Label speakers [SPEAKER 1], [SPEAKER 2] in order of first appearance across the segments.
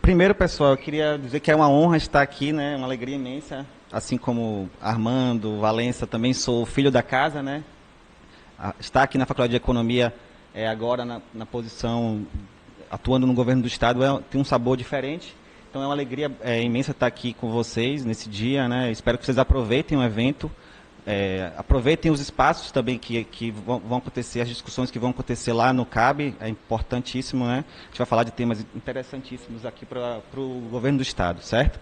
[SPEAKER 1] Primeiro, pessoal, eu queria dizer que é uma honra estar aqui, né? Uma alegria imensa. Assim como Armando, Valença, também sou filho da casa, né? Estar aqui na Faculdade de Economia, agora na posição, atuando no governo do Estado, tem um sabor diferente. Então é uma alegria imensa estar aqui com vocês nesse dia, né? Espero que vocês aproveitem o evento, aproveitem os espaços também que vão acontecer, as discussões que vão acontecer lá no CAB, é importantíssimo, né? A gente vai falar de temas interessantíssimos aqui para o governo do Estado, certo?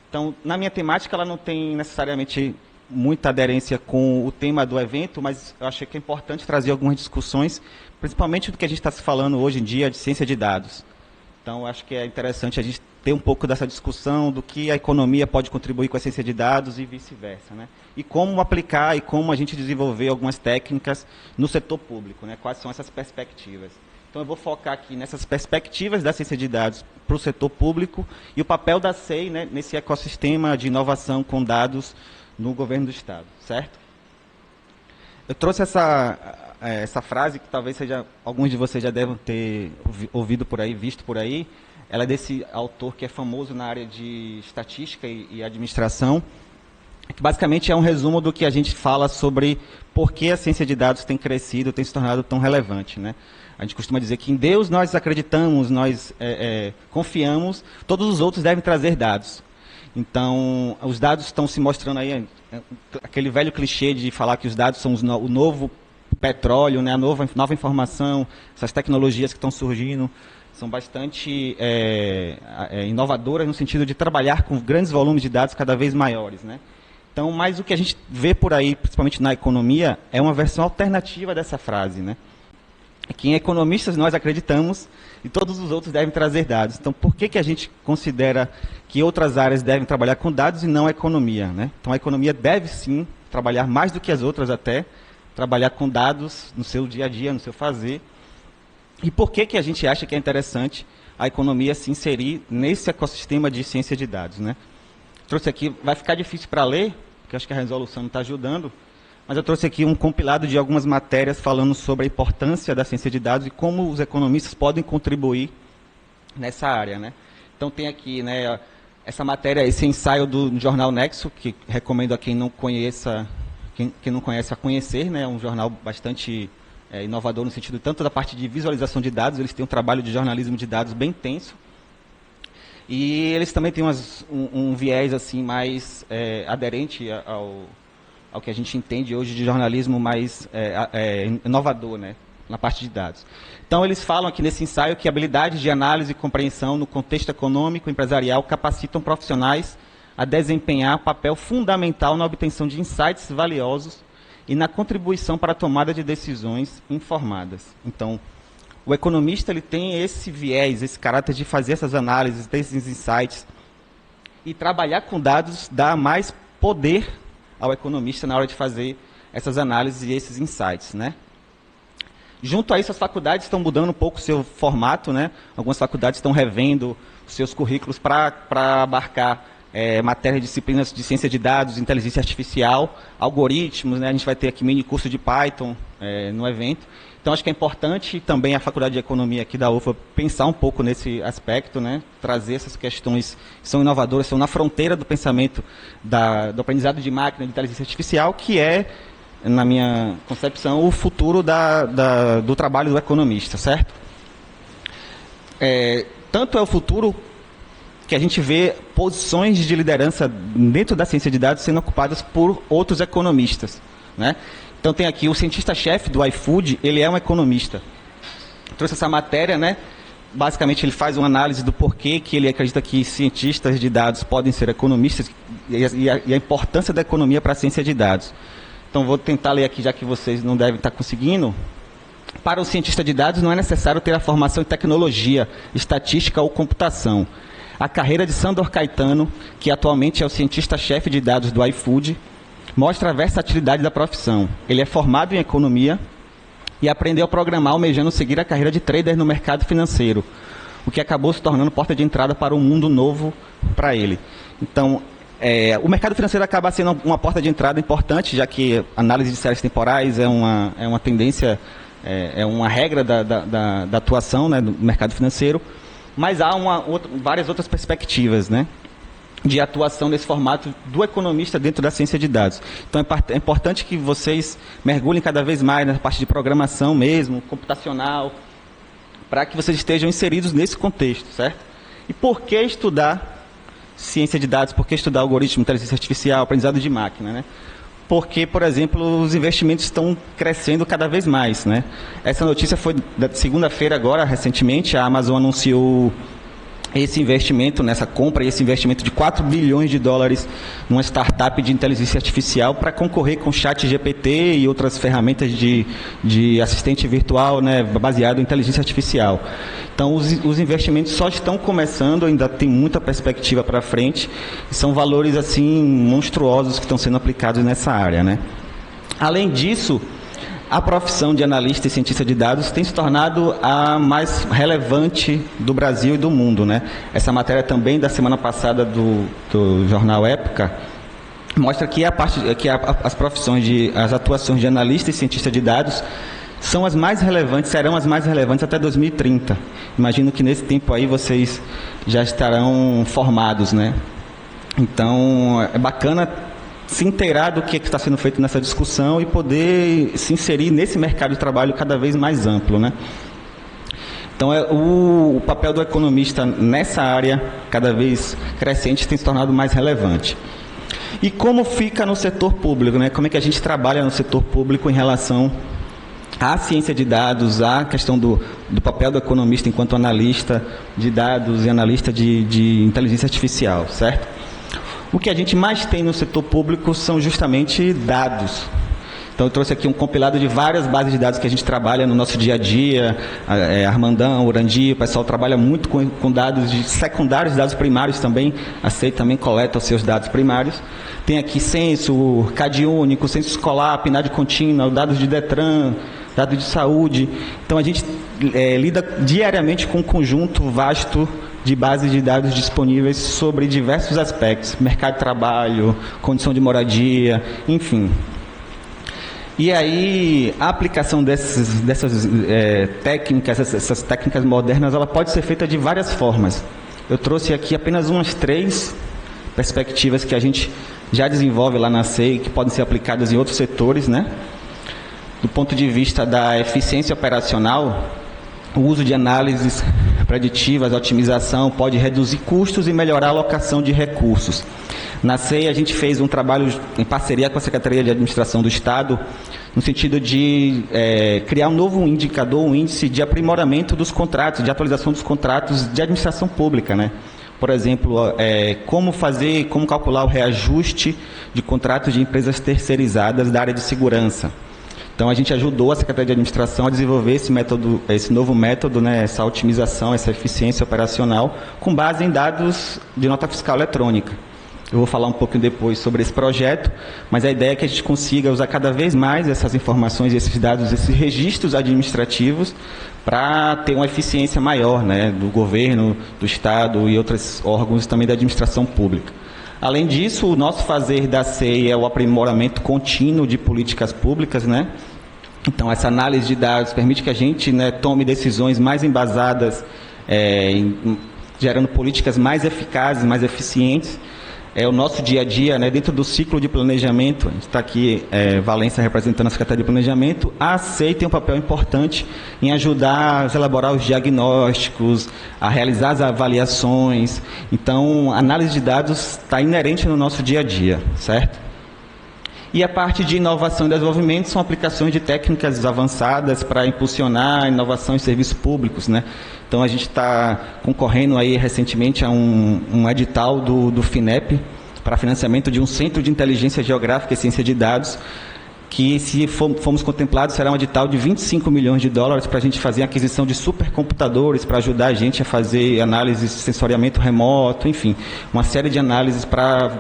[SPEAKER 1] Então, na minha temática, ela não tem necessariamente muita aderência com o tema do evento, mas eu achei que é importante trazer algumas discussões, principalmente do que a gente está se falando hoje em dia de ciência de dados. Então, eu acho que é interessante a gente ter um pouco dessa discussão do que a economia pode contribuir com a ciência de dados e vice-versa, né? E como aplicar e como a gente desenvolver algumas técnicas no setor público, né? Quais são essas perspectivas. Então, eu vou focar aqui nessas perspectivas da ciência de dados para o setor público e o papel da SEI, né, nesse ecossistema de inovação com dados no governo do Estado, certo? Eu trouxe essa frase que talvez alguns de vocês já devem ter ouvido por aí, visto por aí. Ela é desse autor que é famoso na área de estatística e administração, que basicamente é um resumo do que a gente fala sobre por que a ciência de dados tem crescido, tem se tornado tão relevante, né? A gente costuma dizer que em Deus nós acreditamos, nós confiamos, todos os outros devem trazer dados. Então, os dados estão se mostrando aí, aquele velho clichê de falar que os dados são o novo petróleo, né, a nova informação, essas tecnologias que estão surgindo, são bastante inovadoras no sentido de trabalhar com grandes volumes de dados cada vez maiores, né? Então, mas o que a gente vê por aí, principalmente na economia, é uma versão alternativa dessa frase, né? Que em economistas nós acreditamos e todos os outros devem trazer dados. Então, por que a gente considera que outras áreas devem trabalhar com dados e não a economia, né? Então, a economia deve sim trabalhar mais do que as outras até, trabalhar com dados no seu dia a dia, no seu fazer. E por que a gente acha que é interessante a economia se inserir nesse ecossistema de ciência de dados, né? Trouxe aqui, vai ficar difícil para ler, porque acho que a resolução não está ajudando, mas eu trouxe aqui um compilado de algumas matérias falando sobre a importância da ciência de dados e como os economistas podem contribuir nessa área, né? Então tem aqui, né, essa matéria, esse ensaio do jornal Nexo, que recomendo a quem não conheça, quem não conhece a conhecer, né? É um jornal bastante inovador no sentido tanto da parte de visualização de dados, eles têm um trabalho de jornalismo de dados bem intenso. E eles também têm um viés assim mais aderente ao que a gente entende hoje de jornalismo mais inovador, né, na parte de dados. Então, eles falam aqui nesse ensaio que habilidades de análise e compreensão no contexto econômico e empresarial capacitam profissionais a desempenhar papel fundamental na obtenção de insights valiosos e na contribuição para a tomada de decisões informadas. Então, o economista ele tem esse viés, esse caráter de fazer essas análises, desses insights, e trabalhar com dados dá mais poder ao economista na hora de fazer essas análises e esses insights, né? Junto a isso, as faculdades estão mudando um pouco o seu formato, né? Algumas faculdades estão revendo os seus currículos para abarcar matérias de disciplinas de ciência de dados, inteligência artificial, algoritmos, né? A gente vai ter aqui mini curso de Python no evento. Então, acho que é importante também a Faculdade de Economia aqui da UFA pensar um pouco nesse aspecto, né? Trazer essas questões que são inovadoras, são na fronteira do pensamento do aprendizado de máquina, de inteligência artificial, que é, na minha concepção, o futuro do trabalho do economista, certo? Tanto é o futuro que a gente vê posições de liderança dentro da ciência de dados sendo ocupadas por outros economistas, né? Então tem aqui o cientista-chefe do iFood, ele é um economista. Trouxe essa matéria, né? Basicamente ele faz uma análise do porquê que ele acredita que cientistas de dados podem ser economistas e a importância da economia para a ciência de dados. Então vou tentar ler aqui, já que vocês não devem estar conseguindo. Para o cientista de dados não é necessário ter a formação em tecnologia, estatística ou computação. A carreira de Sandor Caetano, que atualmente é o cientista-chefe de dados do iFood, mostra a versatilidade da profissão. Ele é formado em economia e aprendeu a programar almejando seguir a carreira de trader no mercado financeiro, o que acabou se tornando porta de entrada para um mundo novo para ele. Então, o mercado financeiro acaba sendo uma porta de entrada importante, já que a análise de séries temporais é uma tendência, é uma regra da atuação, né, do mercado financeiro. Mas há várias outras perspectivas, né, de atuação nesse formato do economista dentro da ciência de dados. Então é importante que vocês mergulhem cada vez mais na parte de programação mesmo, computacional, para que vocês estejam inseridos nesse contexto, certo? E por que estudar ciência de dados? Por que estudar algoritmo, inteligência artificial, aprendizado de máquina, né? Porque, por exemplo, os investimentos estão crescendo cada vez mais, né? Essa notícia foi da segunda-feira agora, recentemente, a Amazon anunciou esse investimento, nessa compra, esse investimento de 4 bilhões de dólares numa startup de inteligência artificial para concorrer com o ChatGPT e outras ferramentas de assistente virtual, né, baseado em inteligência artificial. Então, os investimentos só estão começando, ainda tem muita perspectiva para frente, e são valores assim monstruosos que estão sendo aplicados nessa área, né? Além disso, a profissão de analista e cientista de dados tem se tornado a mais relevante do Brasil e do mundo, né? Essa matéria também da semana passada do jornal Época mostra que as profissões as atuações de analista e cientista de dados são as mais relevantes, serão as mais relevantes até 2030. Imagino que nesse tempo aí vocês já estarão formados, né? Então é bacana se inteirar do que está sendo feito nessa discussão e poder se inserir nesse mercado de trabalho cada vez mais amplo, né? Então, o papel do economista nessa área, cada vez crescente, tem se tornado mais relevante. E como fica no setor público, né? Como é que a gente trabalha no setor público em relação à ciência de dados, à questão do papel do economista enquanto analista de dados e analista de inteligência artificial, certo? O que a gente mais tem no setor público são justamente dados. Então, eu trouxe aqui um compilado de várias bases de dados que a gente trabalha no nosso dia a dia. Armandão, Urandi, o pessoal trabalha muito com dados secundários, dados primários também. A CEI também coleta os seus dados primários. Tem aqui censo, CadÚnico, censo escolar, PNAD contínua, dados de DETRAN, dados de saúde. Então, a gente lida diariamente com um conjunto vasto de bases de dados disponíveis sobre diversos aspectos, mercado de trabalho, condição de moradia, enfim. E aí, a aplicação dessas técnicas, essas técnicas modernas, ela pode ser feita de várias formas. Eu trouxe aqui apenas umas 3 perspectivas que a gente já desenvolve lá na CEI, que podem ser aplicadas em outros setores, né? Do ponto de vista da eficiência operacional, o uso de análises preditivas, a otimização, pode reduzir custos e melhorar a alocação de recursos. Na CEI, a gente fez um trabalho em parceria com a Secretaria de Administração do Estado, no sentido de criar um novo indicador, um índice de aprimoramento dos contratos, de atualização dos contratos de administração pública, né? Por exemplo, como calcular o reajuste de contratos de empresas terceirizadas da área de segurança. Então, a gente ajudou a Secretaria de Administração a desenvolver esse novo método, né, essa otimização, essa eficiência operacional, com base em dados de nota fiscal eletrônica. Eu vou falar um pouquinho depois sobre esse projeto, mas a ideia é que a gente consiga usar cada vez mais essas informações, esses dados, esses registros administrativos, para ter uma eficiência maior, né, do governo, do Estado e outros órgãos também da administração pública. Além disso, o nosso fazer da CEI é o aprimoramento contínuo de políticas públicas, né? Então, essa análise de dados permite que a gente, né, tome decisões mais embasadas, gerando políticas mais eficazes, mais eficientes. O nosso dia a dia, né, dentro do ciclo de planejamento, a gente está aqui, Valência representando a Secretaria de Planejamento, a CEI tem um papel importante em ajudar a elaborar os diagnósticos, a realizar as avaliações. Então, a análise de dados está inerente no nosso dia a dia, certo? E a parte de inovação e desenvolvimento são aplicações de técnicas avançadas para impulsionar a inovação em serviços públicos, né? Então, a gente está concorrendo aí recentemente a um edital do FINEP para financiamento de um centro de inteligência geográfica e ciência de dados, que, se formos contemplados, será um edital de 25 milhões de dólares para a gente fazer a aquisição de supercomputadores para ajudar a gente a fazer análise de sensoriamento remoto, enfim, uma série de análises para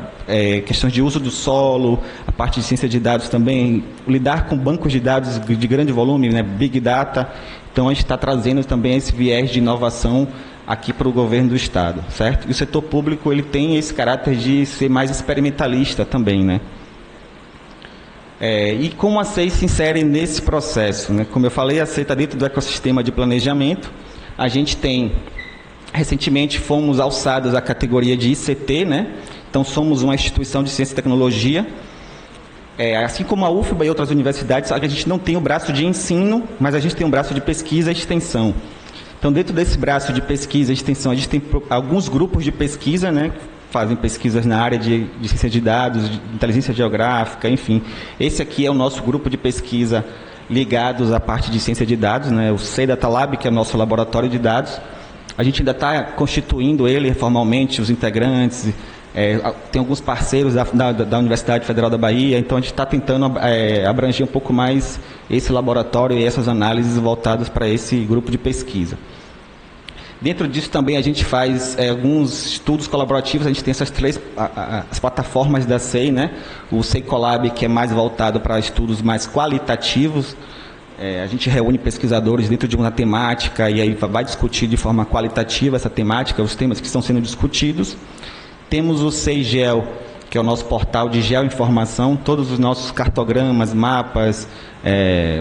[SPEAKER 1] questões de uso do solo, a parte de ciência de dados também, lidar com bancos de dados de grande volume, né, Big Data. Então, a gente está trazendo também esse viés de inovação aqui para o governo do Estado, certo? E o setor público, ele tem esse caráter de ser mais experimentalista também, né? E como a CEI se insere nesse processo, né? Como eu falei, a CEI está dentro do ecossistema de planejamento. A gente tem Recentemente fomos alçados à categoria de ICT, né? Então somos uma instituição de ciência e tecnologia. Assim como a UFBA e outras universidades, a gente não tem o braço de ensino, mas a gente tem um braço de pesquisa e extensão. Então, dentro desse braço de pesquisa e extensão, a gente tem alguns grupos de pesquisa, né, que fazem pesquisas na área de ciência de dados, de inteligência geográfica, enfim. Esse aqui é o nosso grupo de pesquisa ligados à parte de ciência de dados, né, o C-Data Lab, que é o nosso laboratório de dados. A gente ainda está constituindo ele formalmente, os integrantes. Tem alguns parceiros da Universidade Federal da Bahia, então a gente está tentando abranger um pouco mais esse laboratório e essas análises voltadas para esse grupo de pesquisa. Dentro disso também a gente faz alguns estudos colaborativos, a gente tem essas as plataformas da SEI, né? O SEI Colab, que é mais voltado para estudos mais qualitativos. A gente reúne pesquisadores dentro de uma temática e aí vai discutir de forma qualitativa essa temática, os temas que estão sendo discutidos. Temos o SEIGEL, que é o nosso portal de geoinformação, todos os nossos cartogramas, mapas,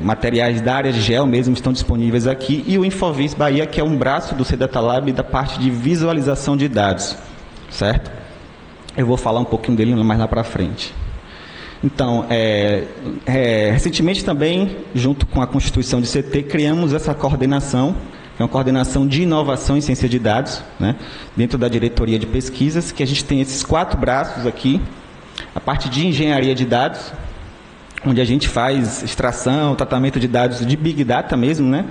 [SPEAKER 1] materiais da área de geo mesmo estão disponíveis aqui, e o Infovis Bahia, que é um braço do C-Data Lab da parte de visualização de dados, certo? Eu vou falar um pouquinho dele mais lá para frente. Então, recentemente também, junto com a constituição de CT, criamos essa coordenação, que é uma coordenação de inovação em ciência de dados, né, dentro da diretoria de pesquisas, que a gente tem esses 4 braços aqui, a parte de engenharia de dados, onde a gente faz extração, tratamento de dados de Big Data mesmo, né,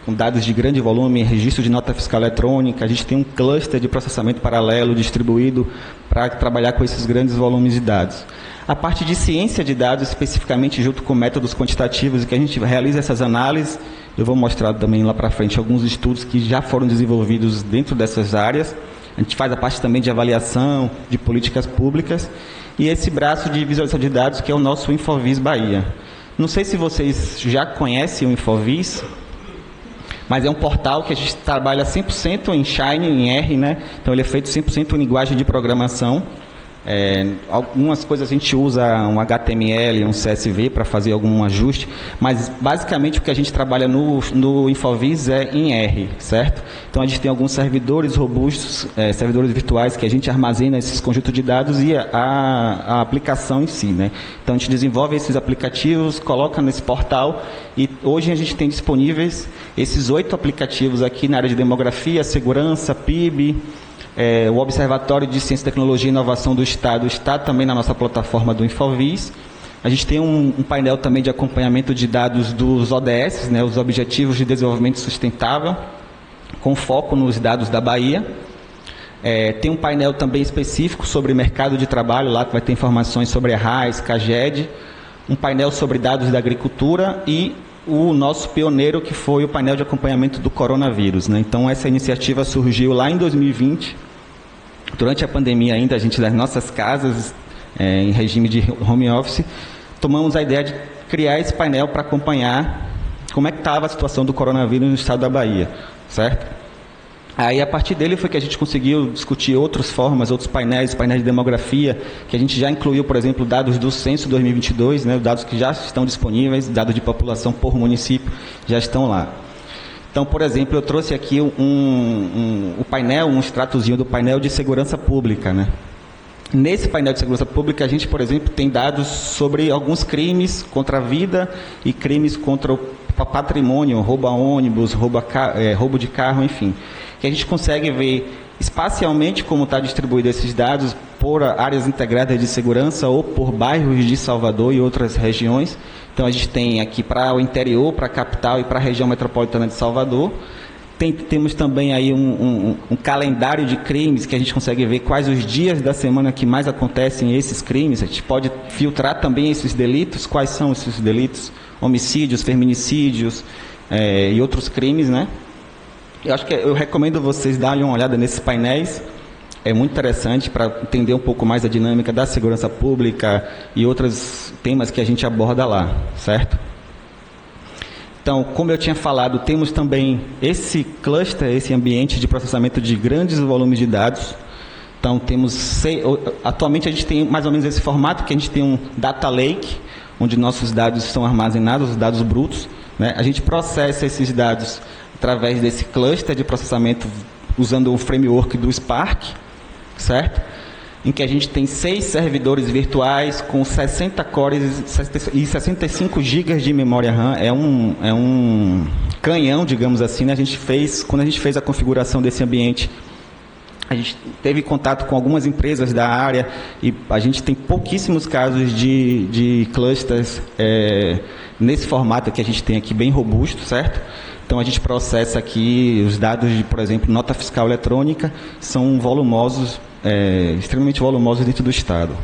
[SPEAKER 1] com dados de grande volume, registro de nota fiscal eletrônica. A gente tem um cluster de processamento paralelo distribuído para trabalhar com esses grandes volumes de dados. A parte de ciência de dados, especificamente junto com métodos quantitativos, que a gente realiza essas análises. Eu vou mostrar também lá para frente alguns estudos que já foram desenvolvidos dentro dessas áreas. A gente faz a parte também de avaliação, de políticas públicas. E esse braço de visualização de dados, que é o nosso Infovis Bahia. Não sei se vocês já conhecem o Infovis, mas é um portal que a gente trabalha 100% em Shine, em R, né? Então ele é feito 100% em linguagem de programação. Algumas coisas a gente usa um HTML, um CSV para fazer algum ajuste, mas basicamente o que a gente trabalha no Infovis é em R, certo? Então a gente tem alguns servidores robustos, servidores virtuais que a gente armazena esses conjuntos de dados e a aplicação em si, né? Então a gente desenvolve esses aplicativos, coloca nesse portal e hoje a gente tem disponíveis esses 8 aplicativos aqui na área de demografia, segurança, PIB. O Observatório de Ciência, Tecnologia e Inovação do Estado está também na nossa plataforma do Infovis. A gente tem um painel também de acompanhamento de dados dos ODS, né, os Objetivos de Desenvolvimento Sustentável, com foco nos dados da Bahia. Tem um painel também específico sobre mercado de trabalho, lá que vai ter informações sobre a RAIS, CAGED, um painel sobre dados da agricultura e o nosso pioneiro, que foi o painel de acompanhamento do coronavírus, né? Então, essa iniciativa surgiu lá em 2020, durante a pandemia ainda, a gente das nossas casas, em regime de home office, tomamos a ideia de criar esse painel para acompanhar como é que estava a situação do coronavírus no estado da Bahia, certo? Aí, a partir dele, foi que a gente conseguiu discutir outras formas, outros painéis de demografia, que a gente já incluiu, por exemplo, dados do Censo 2022, né, dados que já estão disponíveis, dados de população por município, já estão lá. Então, por exemplo, eu trouxe aqui o painel, um extratozinho do painel de segurança pública, né? Nesse painel de segurança pública, a gente, por exemplo, tem dados sobre alguns crimes contra a vida e crimes contra o patrimônio, roubo a ônibus, roubo de carro, enfim. Que a gente consegue ver espacialmente como está distribuído esses dados por áreas integradas de segurança ou por bairros de Salvador e outras regiões. Então, a gente tem aqui para o interior, para a capital e para a região metropolitana de Salvador. Temos também aí um calendário de crimes que a gente consegue ver quais os dias da semana que mais acontecem esses crimes. A gente pode filtrar também esses delitos, quais são esses delitos, homicídios, feminicídios e outros crimes, né? Eu recomendo vocês darem uma olhada nesses painéis, é muito interessante para entender um pouco mais a dinâmica da segurança pública e outros temas que a gente aborda lá, certo? Então, como eu tinha falado, temos também esse cluster, esse ambiente de processamento de grandes volumes de dados. Então, atualmente a gente tem mais ou menos esse formato, que a gente tem um data lake, onde nossos dados são armazenados, os dados brutos, né? A gente processa esses dados através desse cluster de processamento usando o framework do Spark, certo? Em que a gente tem 6 servidores virtuais com 60 cores e 65 GB de memória RAM. É um canhão, digamos assim, né? Quando a gente fez a configuração desse ambiente, a gente teve contato com algumas empresas da área e a gente tem pouquíssimos casos de clusters nesse formato que a gente tem aqui, bem robusto, certo? Então, a gente processa aqui os dados de, por exemplo, nota fiscal eletrônica, são volumosos, extremamente volumosos dentro do Estado.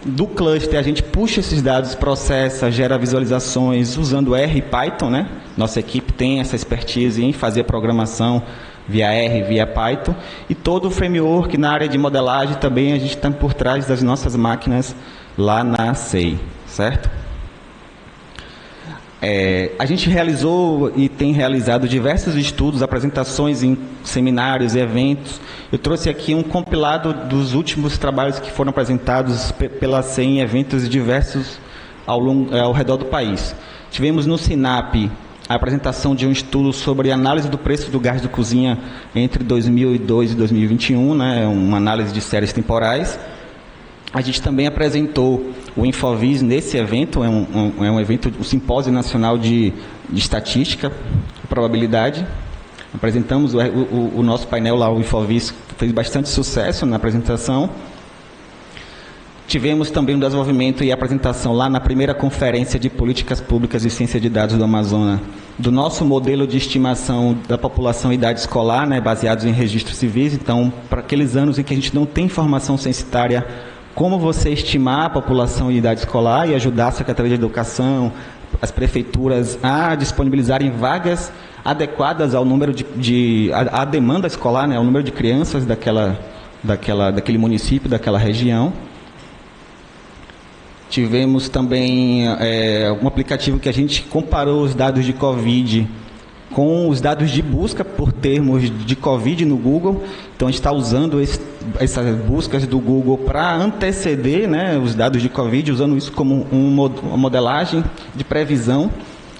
[SPEAKER 1] Do cluster, a gente puxa esses dados, processa, gera visualizações usando R e Python, né? Nossa equipe tem essa expertise em fazer programação via R, via Python, e todo o framework na área de modelagem também a gente está por trás das nossas máquinas lá na SEI, certo? A gente realizou e tem realizado diversos estudos, apresentações em seminários e eventos. Eu trouxe aqui um compilado dos últimos trabalhos que foram apresentados pela SEI em eventos diversos ao redor do país. Tivemos no SINAP a apresentação de um estudo sobre análise do preço do gás de cozinha entre 2002 e 2021, né, uma análise de séries temporais. A gente também apresentou o Infovis nesse evento, é um evento, um simpósio nacional de estatística e probabilidade. Apresentamos o nosso painel lá, o Infovis, fez bastante sucesso na apresentação. Tivemos também um desenvolvimento e apresentação lá na primeira conferência de políticas públicas e ciência de dados do Amazonas, do nosso modelo de estimação da população e idade escolar, né, baseados em registros civis. Então, para aqueles anos em que a gente não tem informação censitária, como você estimar a população e idade escolar e ajudar a Secretaria de Educação, as prefeituras a disponibilizarem vagas adequadas ao número à demanda escolar, né, ao número de crianças daquele município, daquela região. Tivemos também um aplicativo que a gente comparou os dados de Covid com os dados de busca por termos de Covid no Google. Então, a gente está usando essas buscas do Google para anteceder, né, os dados de Covid, usando isso como uma modelagem de previsão.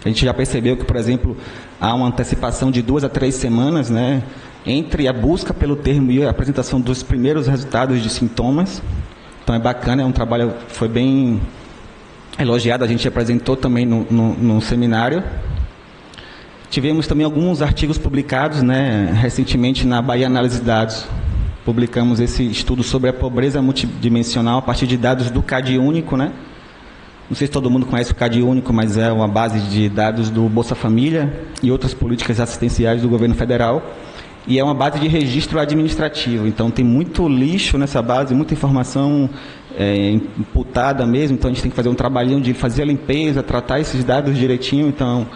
[SPEAKER 1] A gente já percebeu que, por exemplo, há uma antecipação de 2 a 3 semanas, né, entre a busca pelo termo e a apresentação dos primeiros resultados de sintomas. Então, é bacana, é um trabalho que foi bem elogiado, a gente apresentou também no seminário. Tivemos também alguns artigos publicados, né, recentemente na Bahia Análise de Dados. Publicamos esse estudo sobre a pobreza multidimensional a partir de dados do CAD Único, né? Não sei se todo mundo conhece o CAD Único, mas é uma base de dados do Bolsa Família e outras políticas assistenciais do governo federal. E é uma base de registro administrativo, então tem muito lixo nessa base, muita informação imputada mesmo, então a gente tem que fazer um trabalhinho de fazer a limpeza, tratar esses dados direitinho, então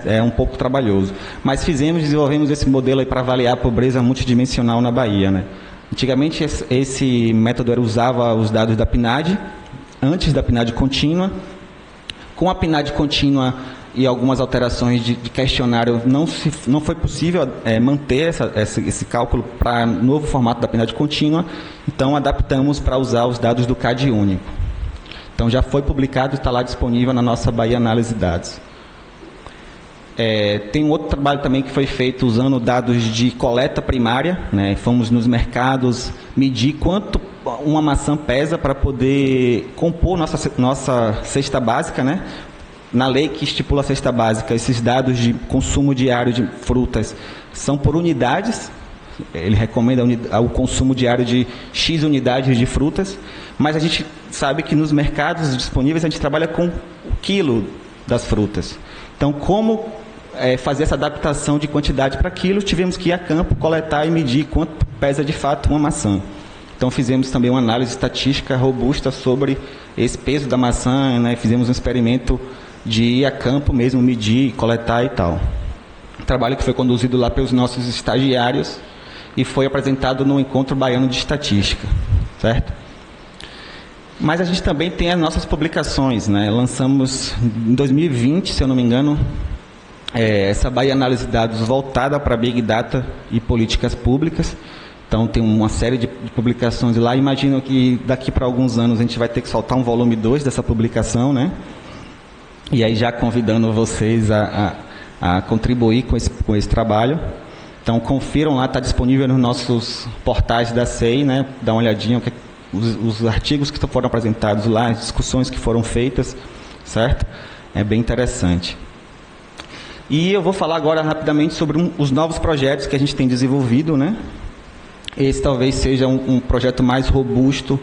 [SPEAKER 1] é um pouco trabalhoso. Mas desenvolvemos esse modelo aí para avaliar a pobreza multidimensional na Bahia, né? Antigamente esse método usava os dados da PNAD, antes da PNAD contínua. Com a PNAD contínua e algumas alterações de questionário, não foi possível manter esse cálculo para novo formato da PNAD contínua, então adaptamos para usar os dados do CAD Único. Então já foi publicado e está lá disponível na nossa Bahia Análise de Dados. Tem um outro trabalho também que foi feito usando dados de coleta primária, né? Fomos nos mercados medir quanto uma maçã pesa para poder compor nossa cesta básica, né? Na lei que estipula a cesta básica, esses dados de consumo diário de frutas são por unidades. Ele recomenda o consumo diário de X unidades de frutas, mas a gente sabe que nos mercados disponíveis a gente trabalha com o quilo das frutas. Então, como fazer essa adaptação de quantidade para quilo? Tivemos que ir a campo, coletar e medir quanto pesa de fato uma maçã. Então, fizemos também uma análise estatística robusta sobre esse peso da maçã, né? Fizemos um experimento de ir a campo mesmo, medir, coletar e tal. Um trabalho que foi conduzido lá pelos nossos estagiários e foi apresentado no Encontro Baiano de Estatística, certo? Mas a gente também tem as nossas publicações, né? Lançamos em 2020, se eu não me engano, essa Bahia Análise de Dados voltada para Big Data e políticas públicas. Então, tem uma série de publicações lá. Imagino que daqui para alguns anos a gente vai ter que soltar um volume 2 dessa publicação, né? E aí já convidando vocês a contribuir com esse trabalho. Então, confiram lá, está disponível nos nossos portais da SEI, né? Dá uma olhadinha, os artigos que foram apresentados lá, as discussões que foram feitas, certo? É bem interessante. E eu vou falar agora rapidamente sobre os novos projetos que a gente tem desenvolvido, né? Esse talvez seja um projeto mais robusto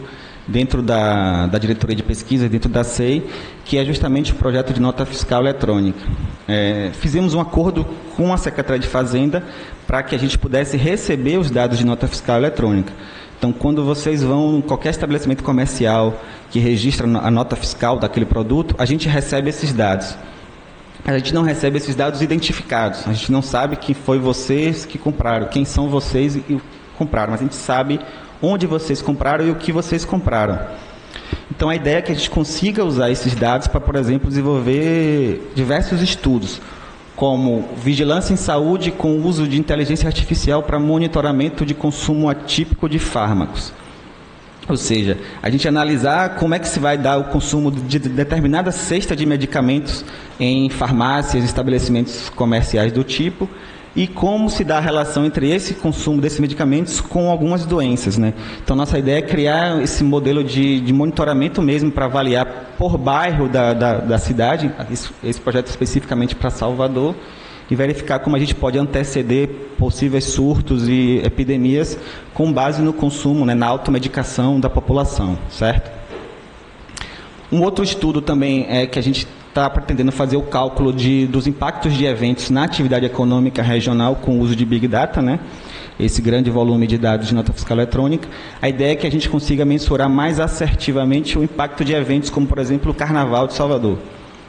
[SPEAKER 1] dentro da diretoria de pesquisa, dentro da SEI, que é justamente o projeto de nota fiscal eletrônica. Fizemos um acordo com a Secretaria de Fazenda para que a gente pudesse receber os dados de nota fiscal eletrônica. Então, quando vocês vão em qualquer estabelecimento comercial que registra a nota fiscal daquele produto, a gente recebe esses dados. A gente não recebe esses dados identificados. A gente não sabe quem foi vocês que compraram, quem são vocês e compraram, mas a gente sabe onde vocês compraram e o que vocês compraram. Então, a ideia é que a gente consiga usar esses dados para, por exemplo, desenvolver diversos estudos, como vigilância em saúde com o uso de inteligência artificial para monitoramento de consumo atípico de fármacos. Ou seja, a gente analisar como é que se vai dar o consumo de determinada cesta de medicamentos em farmácias, estabelecimentos comerciais do tipo, e como se dá a relação entre esse consumo desses medicamentos com algumas doenças, né? Então, nossa ideia é criar esse modelo de monitoramento mesmo para avaliar por bairro da cidade, esse projeto especificamente para Salvador, e verificar como a gente pode anteceder possíveis surtos e epidemias com base no consumo, né, na automedicação da população, certo? Um outro estudo também é que a gente está pretendendo fazer o cálculo dos impactos de eventos na atividade econômica regional com o uso de Big Data, né? Esse grande volume de dados de nota fiscal eletrônica. A ideia é que a gente consiga mensurar mais assertivamente o impacto de eventos como, por exemplo, o Carnaval de Salvador.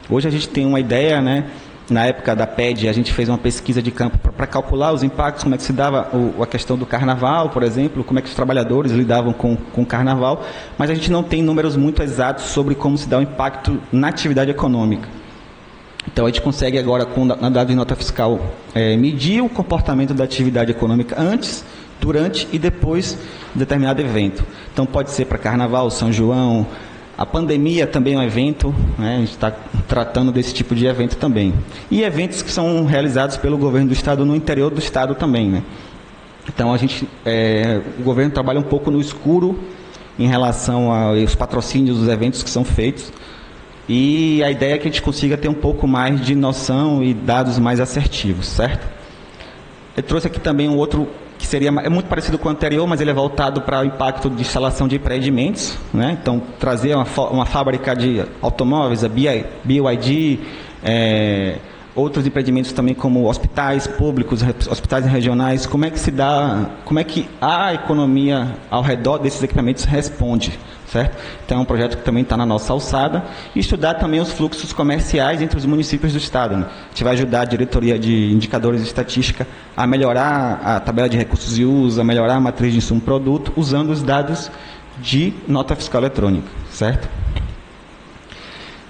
[SPEAKER 1] Hoje a gente tem uma ideia, né? Na época da PED, a gente fez uma pesquisa de campo para calcular os impactos, como é que se dava a questão do carnaval, por exemplo, como é que os trabalhadores lidavam com o carnaval, mas a gente não tem números muito exatos sobre como se dá o impacto na atividade econômica. Então, a gente consegue agora, com dados de nota fiscal, medir o comportamento da atividade econômica antes, durante e depois de determinado evento. Então, pode ser para carnaval, São João. A pandemia também é um evento, né? A gente está tratando desse tipo de evento também. E eventos que são realizados pelo governo do Estado no interior do Estado também, né? Então, o governo trabalha um pouco no escuro em relação aos patrocínios dos eventos que são feitos. E a ideia é que a gente consiga ter um pouco mais de noção e dados mais assertivos, certo? Eu trouxe aqui também um outro que é muito parecido com o anterior, mas ele é voltado para o impacto de instalação de empreendimentos, né? Então, trazer uma fábrica de automóveis, a BYD, outros empreendimentos também como hospitais públicos, hospitais regionais, como é que a economia ao redor desses equipamentos responde, certo? Então, é um projeto que também está na nossa alçada, e estudar também os fluxos comerciais entre os municípios do Estado, né? A gente vai ajudar a diretoria de indicadores de estatística a melhorar a tabela de recursos e uso, a melhorar a matriz de insumo-produto, usando os dados de nota fiscal eletrônica, certo?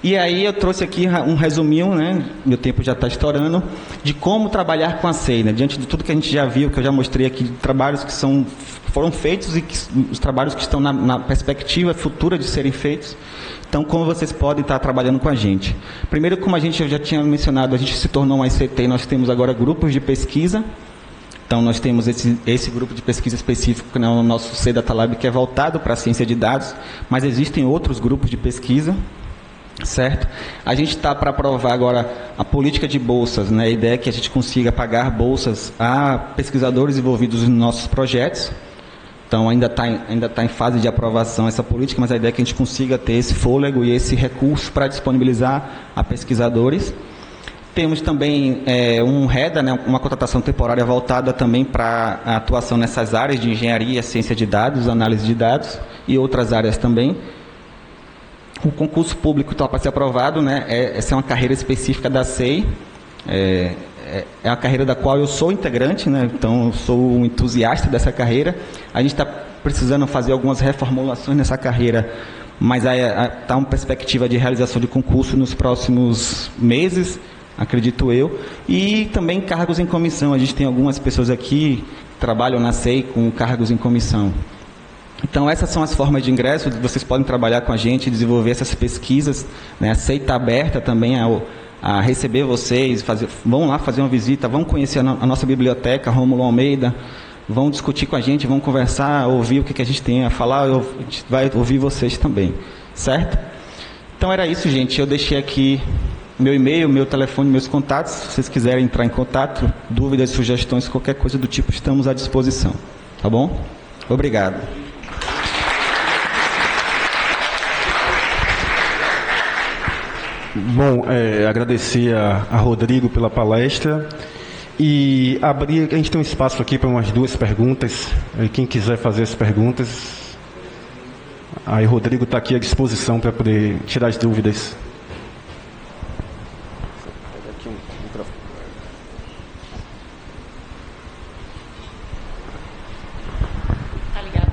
[SPEAKER 1] E aí eu trouxe aqui um resuminho, né, meu tempo já está estourando, de como trabalhar com a SEI, né, diante de tudo que a gente já viu, que eu já mostrei aqui, de trabalhos que foram feitos e os trabalhos que estão na perspectiva futura de serem feitos. Então, como vocês podem estar trabalhando com a gente? Primeiro, como eu já tinha mencionado, a gente se tornou uma ICT, nós temos agora grupos de pesquisa. Então, nós temos esse grupo de pesquisa específico no nosso C-Data Lab, que é voltado para a ciência de dados, mas existem outros grupos de pesquisa. Certo? A gente está para aprovar agora a política de bolsas, né? A ideia é que a gente consiga pagar bolsas a pesquisadores envolvidos nos nossos projetos. Então, ainda tá em fase de aprovação essa política, mas a ideia é que a gente consiga ter esse fôlego e esse recurso para disponibilizar a pesquisadores. Temos também um REDA, né? Uma contratação temporária voltada também para a atuação nessas áreas de engenharia, ciência de dados, análise de dados e outras áreas também. O concurso público está para ser aprovado, né? Essa é uma carreira específica da SEI, é uma carreira da qual eu sou integrante, né? Então eu sou um entusiasta dessa carreira. A gente está precisando fazer algumas reformulações nessa carreira, mas está uma perspectiva de realização de concurso nos próximos meses, acredito eu. E também cargos em comissão. A gente tem algumas pessoas aqui que trabalham na SEI com cargos em comissão. Então, essas são as formas de ingresso, vocês podem trabalhar com a gente, desenvolver essas pesquisas, né? A SEI está aberta também a receber vocês, vão lá fazer uma visita, vão conhecer a nossa biblioteca, Rômulo Almeida, vão discutir com a gente, vão conversar, ouvir o que a gente tem a falar, a gente vai ouvir vocês também, certo? Então era isso, gente. Eu deixei aqui meu e-mail, meu telefone, meus contatos. Se vocês quiserem entrar em contato, dúvidas, sugestões, qualquer coisa do tipo, estamos à disposição. Tá bom? Obrigado.
[SPEAKER 2] Bom, agradecer a Rodrigo pela palestra e abrir, a gente tem um espaço aqui para umas 2 perguntas. Quem quiser fazer as perguntas, aí Rodrigo está aqui à disposição para poder tirar as dúvidas.
[SPEAKER 3] Tá ligado?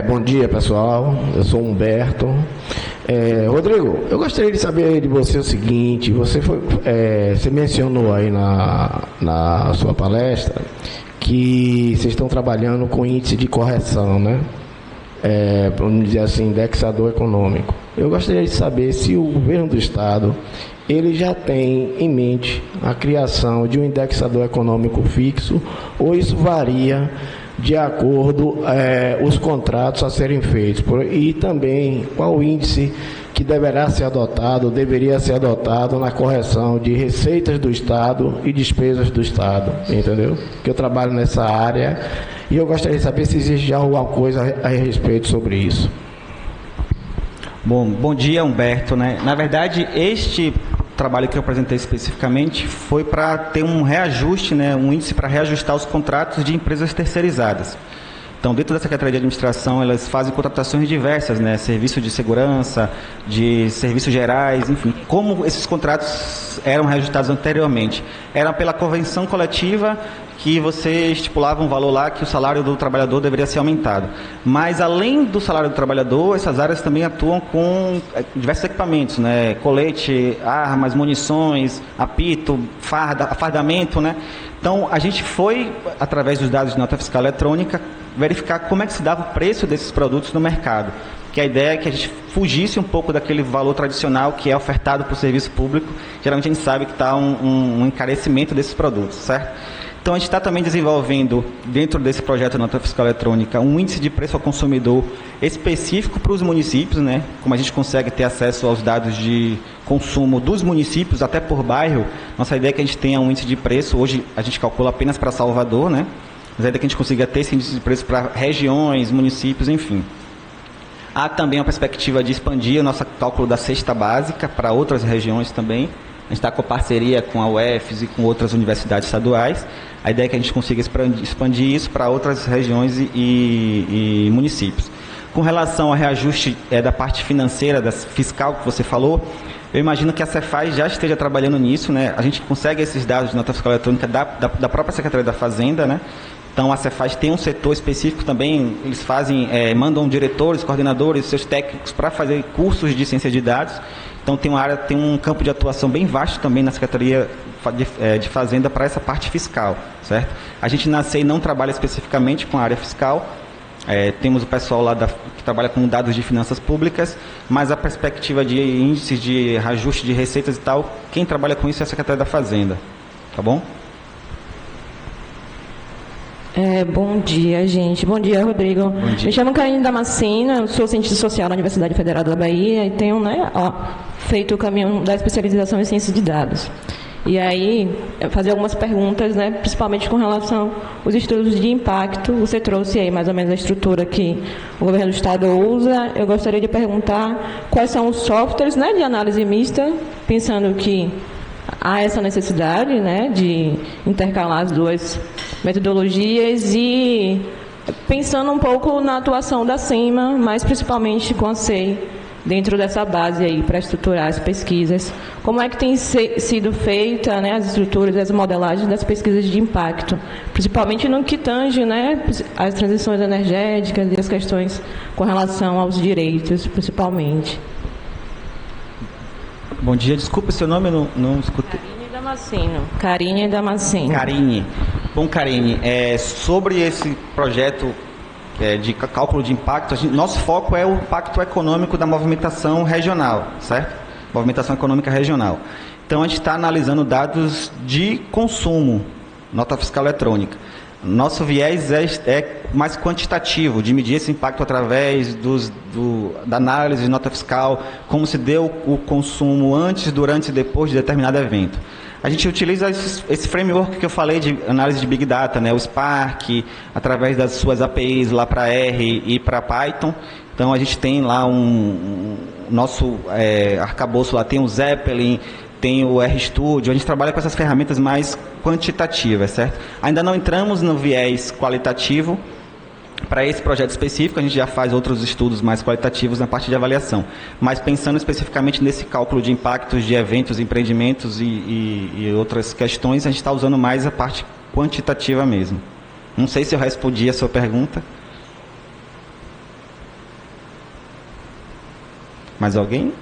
[SPEAKER 4] Bom dia, pessoal. Eu sou Humberto. Rodrigo, eu gostaria de saber de você o seguinte: você mencionou aí na sua palestra que vocês estão trabalhando com índice de correção, né? Vamos dizer assim, indexador econômico. Eu gostaria de saber se o governo do estado ele já tem em mente a criação de um indexador econômico fixo, ou isso varia de acordo os contratos a serem feitos, e também qual índice que deveria ser adotado na correção de receitas do Estado e despesas do Estado, entendeu? Porque eu trabalho nessa área e eu gostaria de saber se existe já alguma coisa a respeito sobre isso.
[SPEAKER 1] Bom dia, Humberto, né? Na verdade, este trabalho que eu apresentei especificamente foi para ter um reajuste, né, um índice para reajustar os contratos de empresas terceirizadas. Então, dentro da Secretaria de Administração, elas fazem contratações diversas, né, serviço de segurança, de serviços gerais, enfim. Como esses contratos eram reajustados anteriormente? Era pela convenção coletiva que você estipulava um valor lá que o salário do trabalhador deveria ser aumentado. Mas, além do salário do trabalhador, essas áreas também atuam com diversos equipamentos, né? Colete, armas, munições, apito, fardamento, né? Então, a gente foi, através dos dados de nota fiscal eletrônica, verificar como é que se dava o preço desses produtos no mercado. Que a ideia é que a gente fugisse um pouco daquele valor tradicional que é ofertado por serviço público. Geralmente a gente sabe que está um encarecimento desses produtos, certo? Então, a gente está também desenvolvendo, dentro desse projeto de nota fiscal eletrônica, um índice de preço ao consumidor específico para os municípios, né? Como a gente consegue ter acesso aos dados de consumo dos municípios, até por bairro, nossa ideia é que a gente tenha um índice de preço, hoje a gente calcula apenas para Salvador, né? Mas a ideia é que a gente consiga ter esse índice de preço para regiões, municípios, enfim. Há também a perspectiva de expandir o nosso cálculo da cesta básica para outras regiões também. A gente está com parceria com a UFES e com outras universidades estaduais. A ideia é que a gente consiga expandir isso para outras regiões e municípios. Com relação ao reajuste da parte financeira, fiscal que você falou, eu imagino que a Cefaz já esteja trabalhando nisso, né? A gente consegue esses dados de nota fiscal eletrônica da própria Secretaria da Fazenda, né? Então, a Cefaz tem um setor específico também, eles mandam diretores, coordenadores, seus técnicos para fazer cursos de ciência de dados. Então, tem um campo de atuação bem vasto também na Secretaria de Fazenda para essa parte fiscal, certo? A gente na SEI não trabalha especificamente com a área fiscal, temos o pessoal lá que trabalha com dados de finanças públicas, mas a perspectiva de índices de reajuste de receitas e tal, quem trabalha com isso é a Secretaria da Fazenda, tá bom?
[SPEAKER 3] Bom dia, gente. Bom dia, Rodrigo.
[SPEAKER 1] Bom dia.
[SPEAKER 3] Me chamo Karine Damasceno, sou cientista social da Universidade Federal da Bahia e tenho feito o caminho da especialização em ciência de dados. E aí, fazer algumas perguntas, né, principalmente com relação aos estudos de impacto. Você trouxe aí mais ou menos a estrutura que o governo do estado usa. Eu gostaria de perguntar quais são os softwares, né, de análise mista, pensando que há essa necessidade, né, de intercalar as duas metodologias e pensando um pouco na atuação da CIMA, mas principalmente com a SEI, dentro dessa base aí para estruturar as pesquisas. Como é que tem sido feita, né, as estruturas, as modelagens das pesquisas de impacto, principalmente no que tange, né, as transições energéticas e as questões com relação aos direitos, principalmente.
[SPEAKER 1] Bom dia, desculpa, seu nome eu não escutei.
[SPEAKER 3] Karine Damasceno.
[SPEAKER 1] Karine. Bom, Karine, sobre esse projeto de cálculo de impacto, nosso foco é o impacto econômico da movimentação regional, certo? Movimentação econômica regional. Então, a gente está analisando dados de consumo, nota fiscal eletrônica. Nosso viés é mais quantitativo, de medir esse impacto através da análise de nota fiscal, como se deu o consumo antes, durante e depois de determinado evento. A gente utiliza esse framework que eu falei de análise de Big Data, né? O Spark, através das suas APIs lá para R e para Python. Então, a gente tem lá nosso arcabouço, lá tem o Zeppelin, tem o RStudio, a gente trabalha com essas ferramentas mais quantitativas, certo? Ainda não entramos no viés qualitativo para esse projeto específico, a gente já faz outros estudos mais qualitativos na parte de avaliação, mas pensando especificamente nesse cálculo de impactos de eventos, empreendimentos e outras questões, a gente está usando mais a parte quantitativa mesmo. Não sei se eu respondi a sua pergunta. Mais alguém?